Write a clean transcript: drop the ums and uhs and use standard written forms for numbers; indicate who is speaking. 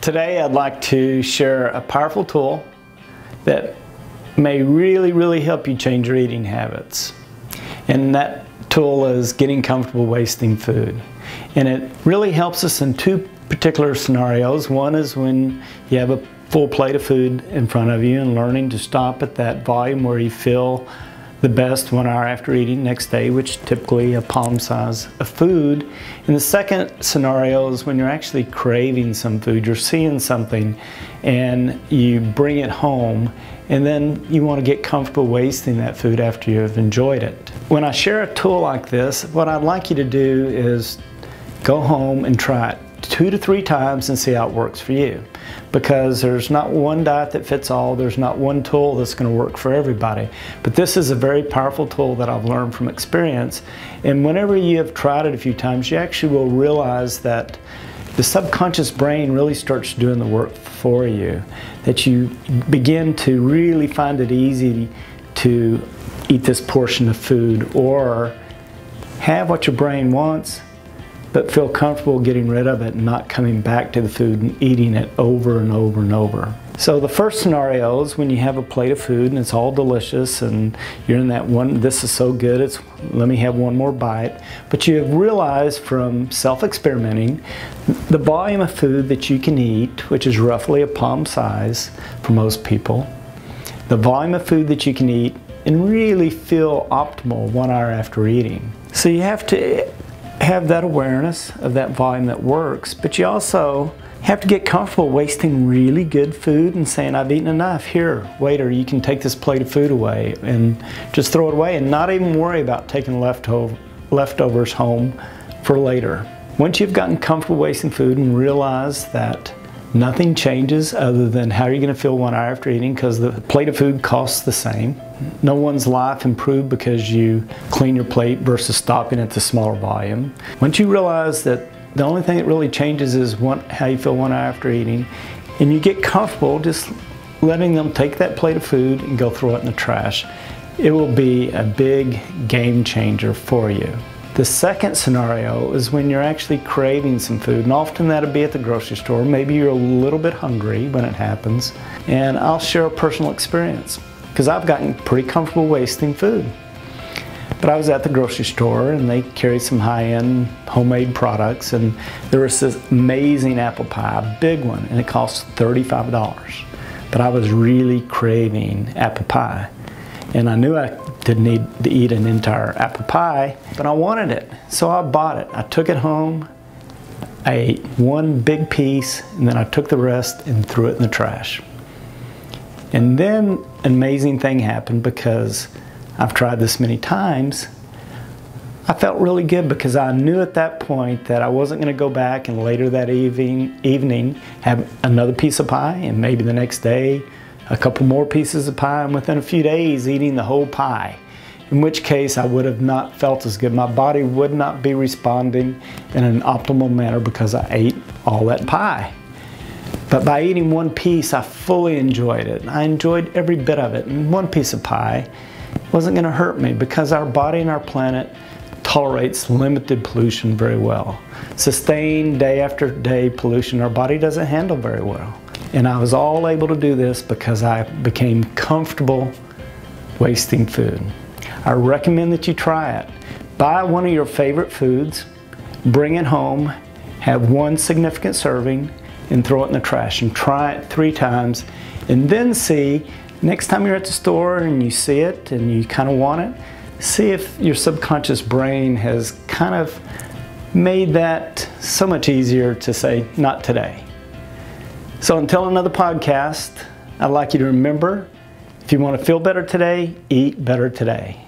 Speaker 1: Today I'd like to share a powerful tool that may really help you change your eating habits. And that tool is getting comfortable wasting food. And it really helps us in two particular scenarios. One is when you have a full plate of food in front of you and learning to stop at that volume where you feel the best 1 hour after eating next day, which typically a palm size of food. And the second scenario is when you're actually craving some food, you're seeing something and you bring it home and then you want to get comfortable wasting that food after you've enjoyed it. When I share a tool like this, what I'd like you to do is go home and try it 2 to 3 times and see how it works for you. Because there's not one diet that fits all, there's not one tool that's going to work for everybody. But this is a very powerful tool that I've learned from experience. And whenever you have tried it a few times, you actually will realize that the subconscious brain really starts doing the work for you. That you begin to really find it easy to eat this portion of food or have what your brain wants, but feel comfortable getting rid of it and not coming back to the food and eating it over and over and over. So the first scenario is when you have a plate of food and it's all delicious and you're in that one, this is so good, let me have one more bite. But you have realized from self-experimenting, the volume of food that you can eat, which is roughly a palm size for most people, the volume of food that you can eat and really feel optimal 1 hour after eating. So you have to have that awareness of that volume that works, but you also have to get comfortable wasting really good food and saying, I've eaten enough, here, waiter, you can take this plate of food away, and just throw it away and not even worry about taking leftovers home for later. Once you've gotten comfortable wasting food and realize that nothing changes other than how you're going to feel 1 hour after eating, because the plate of food costs the same. No one's life improved because you clean your plate versus stopping at the smaller volume. Once you realize that the only thing that really changes is how you feel 1 hour after eating, and you get comfortable just letting them take that plate of food and go throw it in the trash, it will be a big game changer for you. The second scenario is when you're actually craving some food, and often that'll be at the grocery store. Maybe you're a little bit hungry when it happens, and I'll share a personal experience because I've gotten pretty comfortable wasting food. But I was at the grocery store and they carried some high-end homemade products, and there was this amazing apple pie, a big one, and it cost $35. But I was really craving apple pie. And I knew I didn't need to eat an entire apple pie, but I wanted it. So I bought it. I took it home, I ate one big piece, and then I took the rest and threw it in the trash. And then an amazing thing happened, because I've tried this many times. I felt really good because I knew at that point that I wasn't going to go back and later that evening have another piece of pie, and maybe the next day a couple more pieces of pie, and within a few days eating the whole pie. In which case I would have not felt as good. My body would not be responding in an optimal manner because I ate all that pie. But by eating one piece, I fully enjoyed it. I enjoyed every bit of it. And one piece of pie wasn't going to hurt me because our body and our planet tolerates limited pollution very well. Sustained day after day pollution, our body doesn't handle very well. And I was all able to do this because I became comfortable wasting food. I recommend that you try it. Buy one of your favorite foods, bring it home, have one significant serving, and throw it in the trash. And try it 3 times, and then see, next time you're at the store and you see it and you kind of want it, see if your subconscious brain has kind of made that so much easier to say, not today. So until another podcast, I'd like you to remember, if you want to feel better today, eat better today.